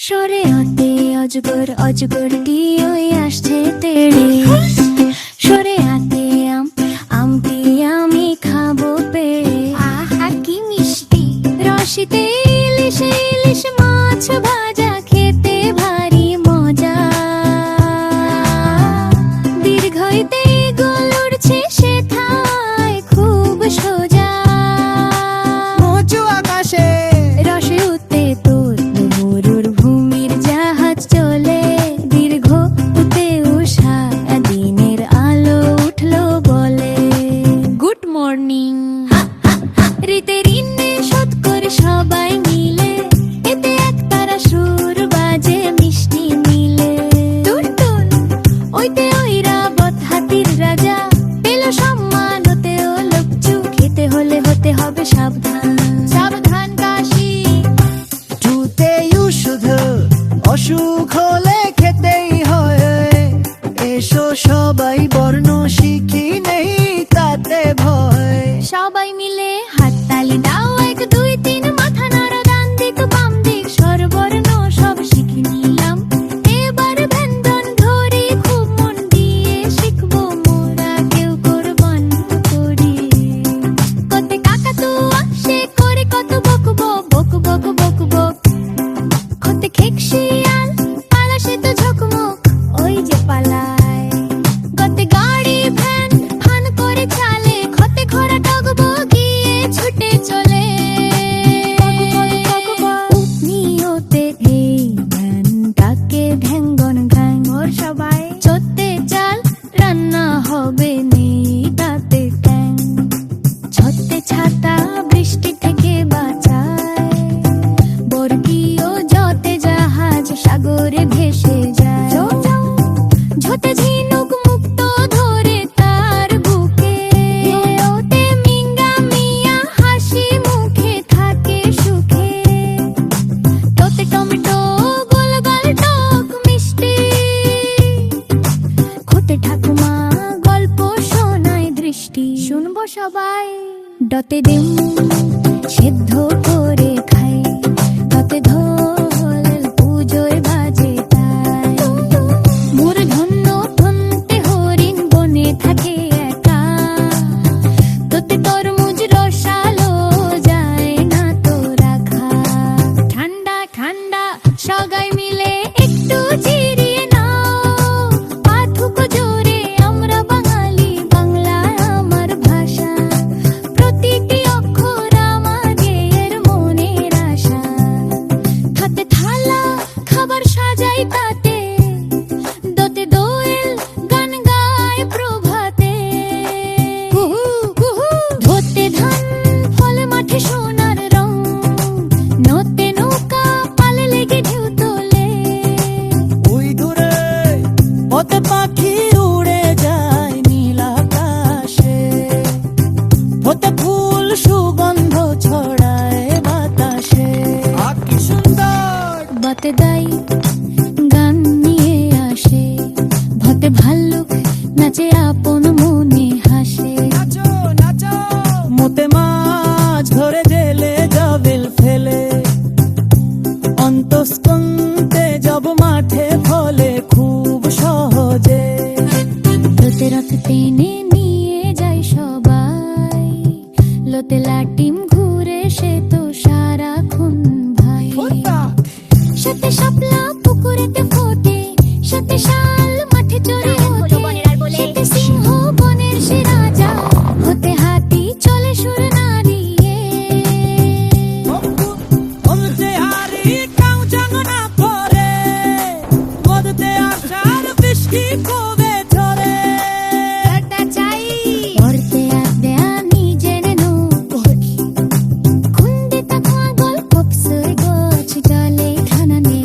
সরে আতে অজগর অজগরটি ওই আসছে তেড়ে সরে আতে আমটি আমি খাবো পেড়ে আহা কি মিষ্টি রসিতে ইলিশ ইলিশ মাছ ভাজা খেতে ভারী মজা দীর্ঘইতে গোল উড়ছে সেথায় খুব সোজা উঁচু আকাশে রসে উঠতে তোর মরুর ভূমির জাহাজ চলে দীর্ঘ উতে উষা দিনের আলো উঠলো বলে গুড মর্নিং রীতে ঋণে শোধ করে সবাই মিলে এতে একতারা সুর বাজে মিষ্টি মিলে টুনটুন ওইতে ঐরাবত হাতির রাজা পেল সম্মান হতে ও লোকচু খেতে হলে হতে হবে সাবধান সাবধান কাশি জুতেই শুধু অসুখ হলে খেতেই হয় এসো সবাই বর্ণ শিখি নেই তাতে ভয় সবাই মিলে হাততালি দাও 1 2 3 মাথা নাড়া ডান দিক বাম দিক স্বরবর্ণ সব শিখে নিলাম এবার ব্যঞ্জন ধরি খুব মন দিয়ে শিখবো মোরা কেউ কোরবান করি কত কাকাতুয়া সে করে কত বকবো বক বক বক বক কত খেকশিয়াল পালা সে তো ঝকমক ওই যে পালায় কত গাড়ি ভ্যান ফান করে চালে খতে ঘোড়া ডগবো গিয়ে ছুটে চলে নিয়তে এই ভ্যানটাকে ঢ্যাঙ্গন ঘ্যাং ওর সবাই চড়তে চাল রান্না হবে নেই তাতে ট্যাং ছতে ছাতা বৃষ্টি থেকে বাঁচায় বর্গীয় যতে জাহাজ সাগরে ভেসে যায় ঝোতে ঝিনুক মুক্ত ধরে তার বুকে ওতে মিঙ্গা মিয়া হাসি মুখে থাকে সুখে তোতে টমেটো গোল গোল টক মিষ্টি খোতে ঠাকুমা গল্প শোনায় দৃষ্টি শুনবো সবাই ডতে ডিম সেদ্ধ করে খাই তাতে ধোল পুজোয় বাজে তাই মূর্ধন্য ধনতে হরিণ বনে থাকে একা তোতে তরমুজ রসালো যায় না তো রাখা ঠান্ডা ঠান্ডা সবাই মিলে একটু জিরিয়ে নাও পাথুক জোরে আমরা বাঙালি বাংলায় আমার ভাষা প্রতিটি অক্ষর আমাদের মনের আশা হাতে থালা খাবার সাজাই তাতে দোতে দোয়েল গান গায় প্রভাতে কুহু কুহু ধোতে ধান ফলে মাঠে সোনার রং নতে নৌকা পালে লেগে ঢেউ তোলে ওই দূরে পথে পাখি উড়ে যায় নীল আকাশে হতে ফুল সুগন্ধ ছড়ায় বাতাসে কি সুন্দর বাতে দাই গান নিয়ে আসে ভতে ভাল্লুক নাচে আপন মনে হাসে নাচো নাচো মোতে মাছ ধরে জেলে জাবিল ফেলে অন্তস্কন্তে যাব মাঠে ফলে খুব সহজে লোতে রথ টেনে নিয়ে যাই সবাই লোতে লাটিম ঘুরে সে তো সারাক্ষণ ভাই সাথে শাপলা পুকুরেতে ফোটে সাথে শাল মাঠে চড়ে ওঠে সাথে সিংহ বনের সে রাজা হতে হাতি চলে সুর নাড়িয়ে বলতে হারি কাউ জাঙ্গনা পরে মদতে আসার বৃষ্টি কবে ঝরে একটা চাই পড়তে আদে আমি জেনে নো খুন্দি তাকা গল কপসই গোছ জলে ঠানানে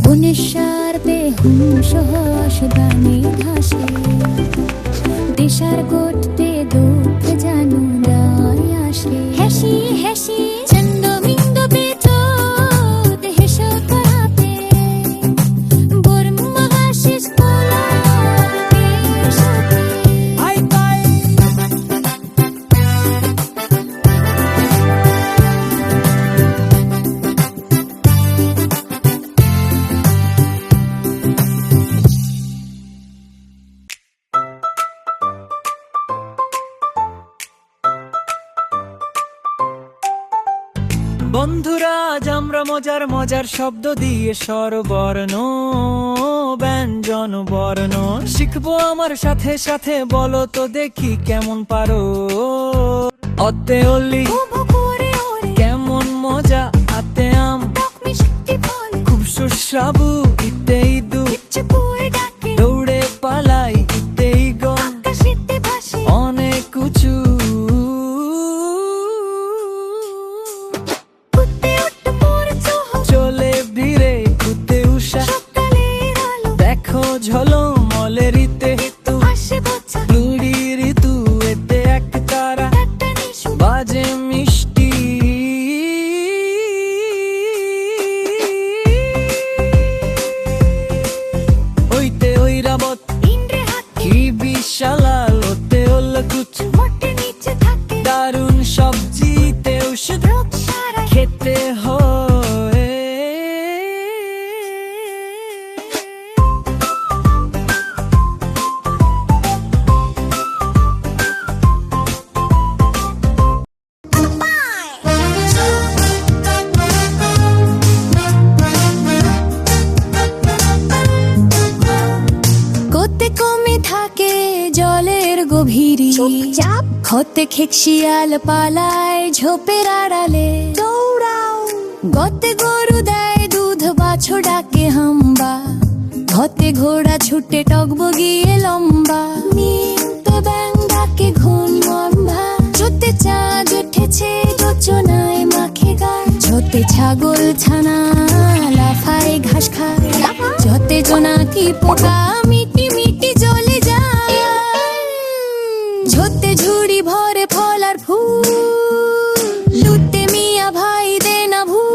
গুণেশ্বর তে হুঁশ হস গানে ভাসে দেশার গোটতে দুঃখ জানু রায় আসে হেসি হেসি চন্দ মিন্দ বেচো দেশ করাতে বর্মা হাসিস পোলা আই তাই বন্ধুরা আজ আমরা মজার মজার শব্দ দিয়ে স্বরবর্ণ ব্যঞ্জন বর্ণ শিখবো আমার সাথে সাথে, বলো তো দেখি কেমন পারো। অতে অলি কেমন মজা, আতে আম খুব সুস্বাদু, ইতে ইদু দৌড়ে পালাই, ইতে ইগল অনেক উঁচু। চলে ভিড়ে কুতে উষা, দেখো ঝলমলে ঋতে লুড়ি ঋতু, এতে এক তারা বাজে মিষ্টি। ওইতে ঐরাবত কি বিশালাল, ওতে ওলকুচ দারুণ সবজিতে ঔষধ খেতে হয়। কোতে কমে থাকে জলের গভীরে, হতে খেকশিয়াল পালায় ঝোপের আড়ালে। দৌড়াও গতে গরু দেয় দুধ, বাছুর ডাকে হাম্বা, হতে ঘোড়া ছুটে টকবগিয়ে লম্বা। নিতে ব্যাং ডাকে ঘুম লম্বা, চোতে চাঁদ উঠেছে যোচনায় মাখে গায়। ঝোতে ছাগল ছানা লাফায় ঘাস খায়, যতে জোনাকি পোকা মিটি মিটি জ্বলে যায়। ঝোতে ঝুড়ি ভরে ফল আর ফুল, লুটে মিয়া ভাই দে না ভুল।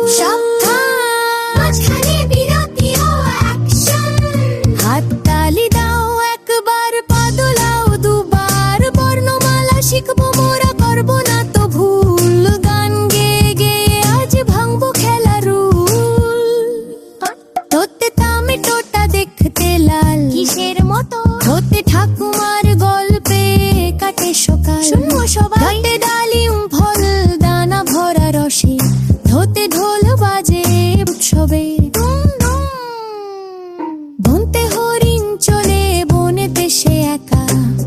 হাত তালি দাও একবার, পা দোলাও দুবার, বর্ণমালা শিখবো মোরা করবো না তো ভুল। গান গেয়ে গেয়ে আজ ভাঙবো খেলার রুল। তোতে টমেটোটা দেখতে লাল কিসের মতো, তোতে ঠাকুমার গল্পে কাটে সকাল। শুনবো সবাই হাতে ডালিম ফল দানা ভরা রসে, ধোতে ঢোল বাজে উৎসবে। বনতে হরিণ চলে বনেতে সে একা,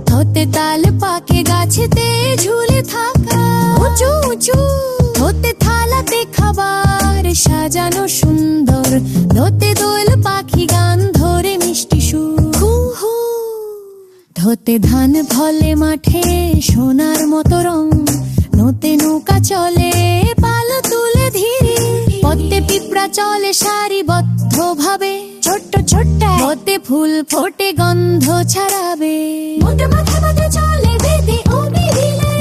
ধোতে তাল পাকে গাছেতে ঝুলে থাকা। উঁচু উঁচু ধোতে থালাতে খাবার সাজানো সুন্দর, ধোতে দোল পাখি গান ধরে মিষ্টি সুর। ধোতে ধান ফলে মাঠে সোনার মতো রং, নোতে নৌকা চলে পাল তুলে ধীরে। পদ্মে পিঁপড়া চলে সারিবদ্ধ ভাবে, ছোট্ট ছোট্ট হতে ফুল ফোটে গন্ধ ছড়াবে। মোটে মাথা মাথা চলে বেঁধে ও বিলে,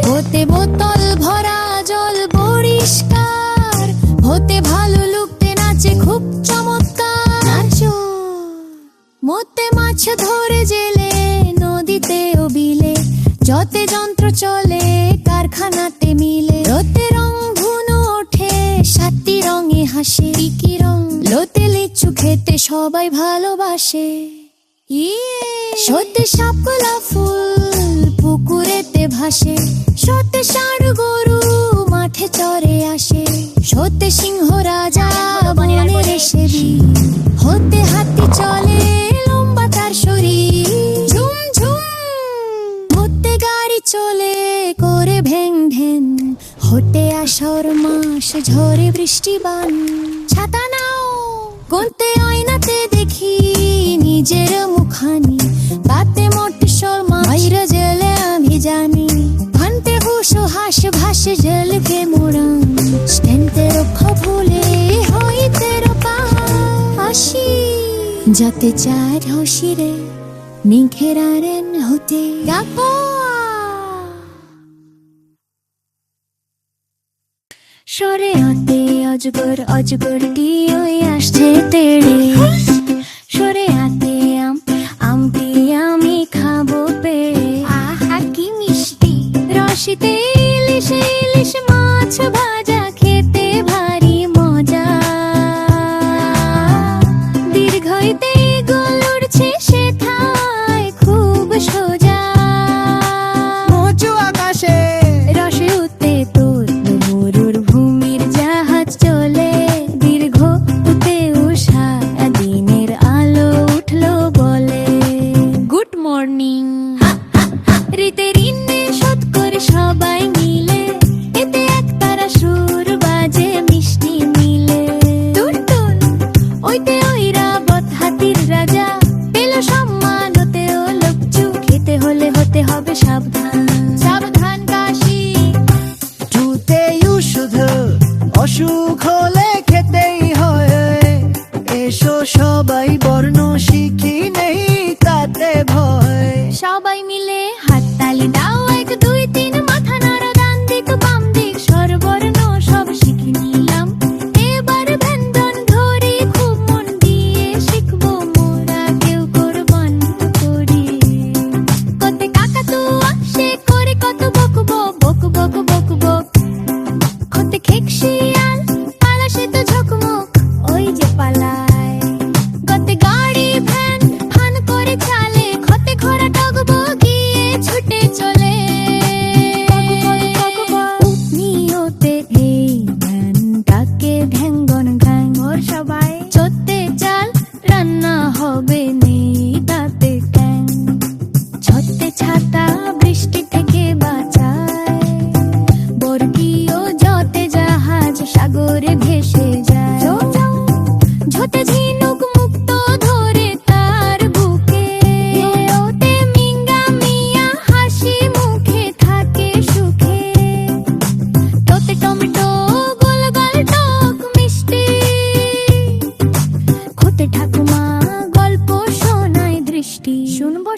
হতে বোতল ভরা জল পরিষ্কার, হতে ভালো লুকতে নাচে খুব চমৎকার। নাচো মতে মাছ ধরে জেলে নদীতে ও বিলে, যতে যন্ত্র চলে কারখানাতে মিলে। রোতে রং ধুনো ওঠে সাতটি রঙে হাসে, কি রং লোতে লিচু খেতে সবাই ভালোবাসে। সতে সাপকলা ফুল পুকুরেতে ভাসে, সতে ষাঁড় গরু মাঠে চরে আসে। সতে সিংহ রাজা বনের এসে দি, হতে হাতি চলে লম্বা তার শরীর। ঝুম ঝুম হতে গাড়ি চলে করে ভেং ঢেন, হতে আষাঢ় মাস ঝরে বৃষ্টি বান। ছাতা নাও কোনতে আয়নাতে দেখি নিজের মুখানি, বাতে মোটে শর্মা বাইরে জেলে আমি জানি। ভানতে হুশ হাস ভাসে জলকে মোড়ান, স্টেনতে রক্ষা ভুলে হইতে রপা আসি। যাতে চার হসিরে নিখেরারেন হতে গাপো। সরে আতে অজগর অজগরটি ওই আসছে তেড়ে, সরে আতে আমটি আমি খাবো পেড়ে। আহা কি মিষ্টি, রসিতে ইলিশ ইলিশ মাছ ভাজা খেতে ভারী মজা। দীর্ঘইতে গোল উড়ছে সেথায় খুব সোজা। উঁচু আকাশে রসে উঠতে তোর মরুর ভূমির জাহাজ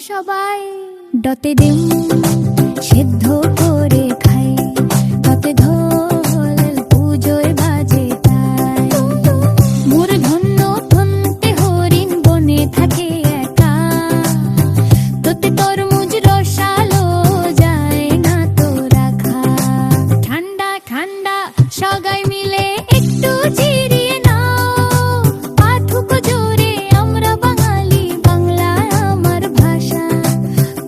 সবাই ডতে ডিম সিদ্ধ করে খাই, ডতে ঢোল পুজোয় বাজে তাই। মোর ধন্য ধনতে হরিণ বনে থাকে একা, তোতে তরমুজ রসালো যায় না তো রাখা। ঠান্ডা ঠান্ডা সগাই মিলে একটু জিরিয়ে নাও, পাঠক জোরে আমরা বাঙালি, বাংলা আমার ভাষা,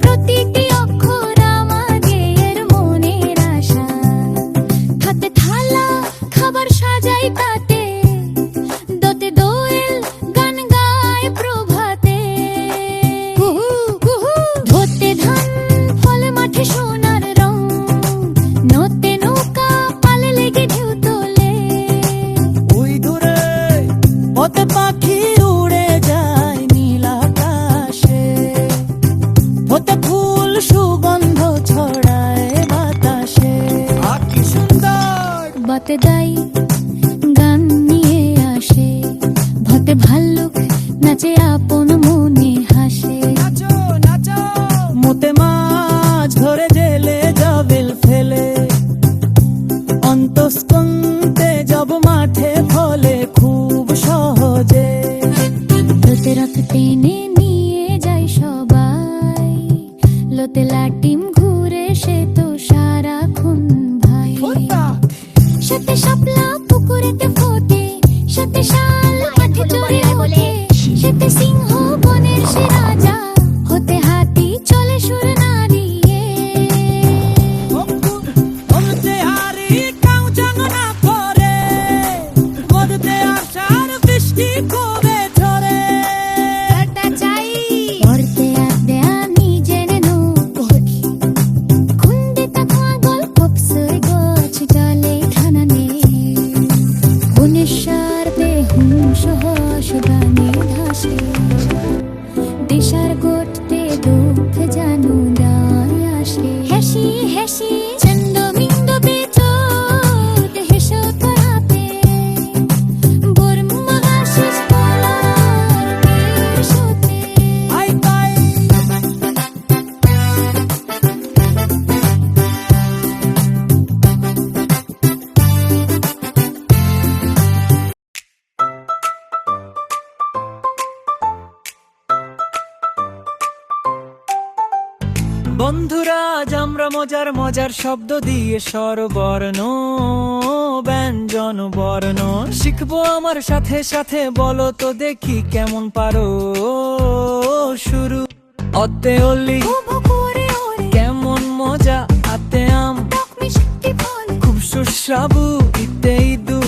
প্রতিটি অক্ষর আমাদের মনের আশা। হাতে থালা খাবার সাজাই পাতে, দোতে দোয়েল গান গায় প্রভাতে। ধরতে ধান ফলে মাঠে সোনার রং, নতে নৌকা পালে লেগে ঢেউ তোলে। ওই দূরে পথে পাখি উড়ে যায় নীল আকাশে, হতে ফুল সুগন্ধ ছড়ায় বাতাসে। কি সুন্দর বতে দাই গান নিয়ে আসে, ভতে ভাল্লুক নাচে আপন মনে হাসে। নাচো নাচো মোতে মাছ ধরে জেলে জাবিল ফেলে, অন্তস্কন্তে যাব মাঠে ফলে খুব সহজে। লোতে রথ টেনে নিয়ে যাই সবাই, লোতে লাটিম ঘুরে সে তো সারাক্ষণ ভাই। সাথে শাপলা পুকুরেতে ফোটে, সাথে শাল মাঠে চড়ে ওঠে, সাথে সিংহ বনের সে রাজা, হতে হাতি চলে সুর নাড়িয়ে। মরতে হারি কাউ জানা পরে, মরতে আসার বৃষ্টি কবে ঝরে। চাই পড়তে আদে আমি জেনে নো, খুন্ডে তাকা গল্প সই গছ জলে ঠানানে, উনিশার বেহুশ হস গানে ধাসে। দেশার গোটতে দুঃখ জানু দায় আসে, হেসি হেসি চন্দ মিন্দ বেচো হেসো তোরাতে, বর্মা আশিস পলার কেশোতে। আই তাই বন্ধুরা, আজ আমরা মজার মজার শব্দ দিয়ে স্বরবর্ণ ব্যঞ্জন বর্ণ শিখবো। আমার সাথে সাথে বলো তো দেখি কেমন পারো। শুরু অতে অলি, কেমন মজা আতে আম, খুব সুস্বাদু ইতে ইদু,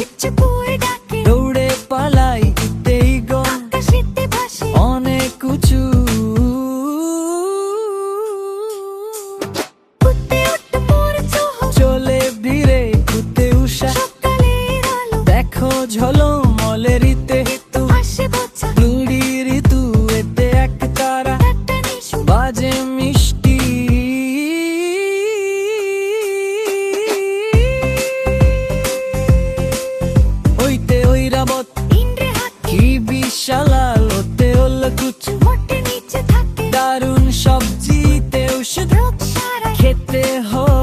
দৌড়ে পালাই ইতে গম, অনেক উঁচু চলে ভিড়ে কুতে উষা, দেখো ঝলমলে ঋতে লুড়ি ঋতু এতে এক তারা, বাজে মিষ্টি ওইতে ঐরাবত, কি বিশাল ওতে ওলকুচ, দারুণ সবজিতে ওষুধ খেতে হয়।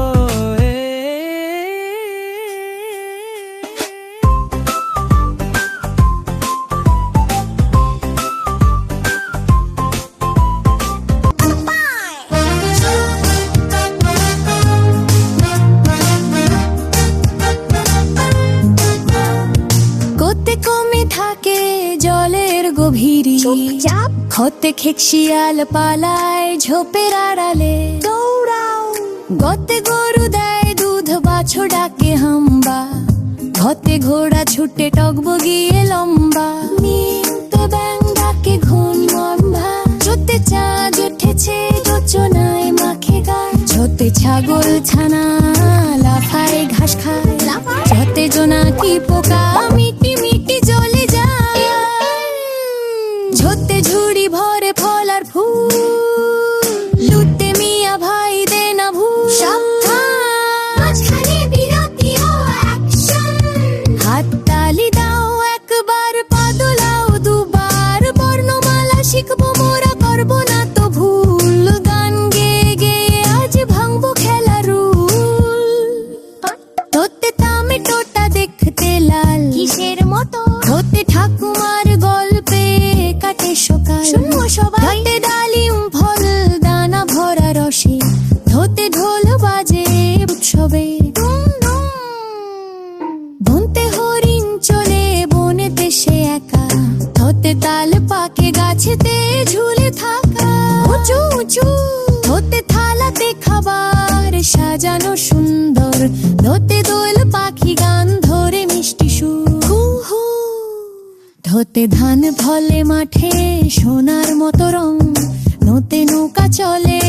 কোতে কমে থাকে জলের গভীরে, হতে খেকশিয়াল পালায় ঝোপের আড়ালে। দৌড়াও গতে গরু দেয় দুধ, বাছুর ডাকে হাম্বা, ঘতে ঘোড়া ছুটে টকবগিয়ে লম্বা। নিমতে ব্যাং ডাকে ঘুম লম্বা, চোতে চাঁদ উঠেছে যোচনায় মাখে গায়, ছোতে ছাগল ছানা লাফায় ঘাস খায়, যতে জোনাকি পোকা মিটি মিটি জলে যায়, ঝোতে ঝুড়ি ভরে ফল আর ফুল, লুটে মিয়া ভাই দে না ভুল। হাততালি দাও একবার, পা দোলাও দুবার, বর্ণমালা শিখবো মোরা, করবো না তো ভুল। হাতে ঠাকুমার গল্পে কাটে সকাল, শুনবো সবাই। হাতে ডালিম ফল দানা ভরা রসে, ধোতে ঢোল বাজে উৎসবে। বনতে হরিণ চলে বনেতে সে একা, ধোতে তাল পাকে গাছেতে ঝুলে থাকা। উঁচু উঁচু ধোতে থালাতে খাবার সাজানো সুন্দর, ধোতে দোল পাখি গান ধরে মিষ্টি সুর। হু হু ধোতে ধান ফলে মাঠে সোনার মতো রং, নতে নৌকা চলে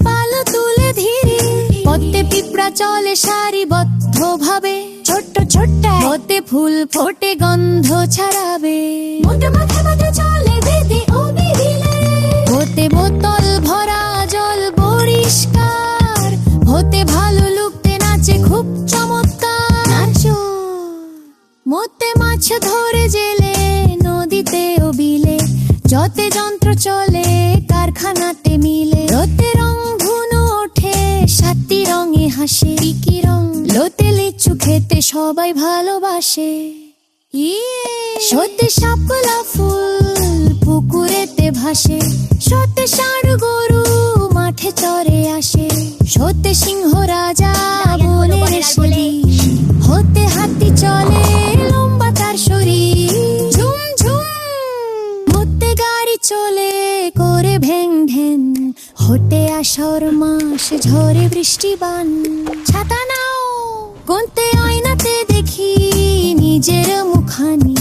পাল তুলে ধীরে। পদ্মে পিঁপড়া চলে সারিবদ্ধ ভাবে, ছোট্ট ছোট্ট হতে ফুল ফোটে গন্ধ ছড়াবে। মোটে মাথা মাথা চলে বেদে ও বিহিলে, হতে বোতল ভরা জল পরিষ্কার, হতে ভালো লুকতে নাচে খুব চমৎকার। নাচো মতে মাছ ধরে জেলে নদীতে ও বিলে, যতে যন্ত্র চলে কারখানাতে মিলে। রোতে রং ধুনো ওঠে 7টি রঙে হাসে, কি রং? লোতে লিচু খেতে সবাই ভালোবাসে। সত্যি শাপলা ফুল পুকুরেতে ভাসে, সত্যি ষাঁড় গরু মাঠে চরে আসে। সত্যি সিংহ রাজা বনের শরী, হতে হাতি চলে লম্বা তার শরীর। ঝুম ঝুম হতে গাড়ি চলে করে ভ্যাং ঢ্যাং, হতে আষাঢ় মাস ঝরে বৃষ্টি বান। ছাতা নাও কোনতে আয়নাতে দেখি নিজের মুখানি,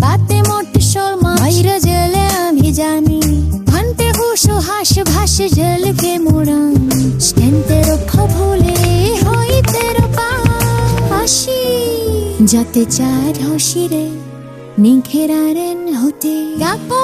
বাতে মোটে শর্মা বাইরে জলে আমি জানি। ভান্তে হুশ হাস ভাসে জলকে মোড়াং, স্ট্যান্ডে রক্ষা ভুলে হইতে রপা আসি। যাতে চার হসিরে নিখেরারেন হতে গাপো।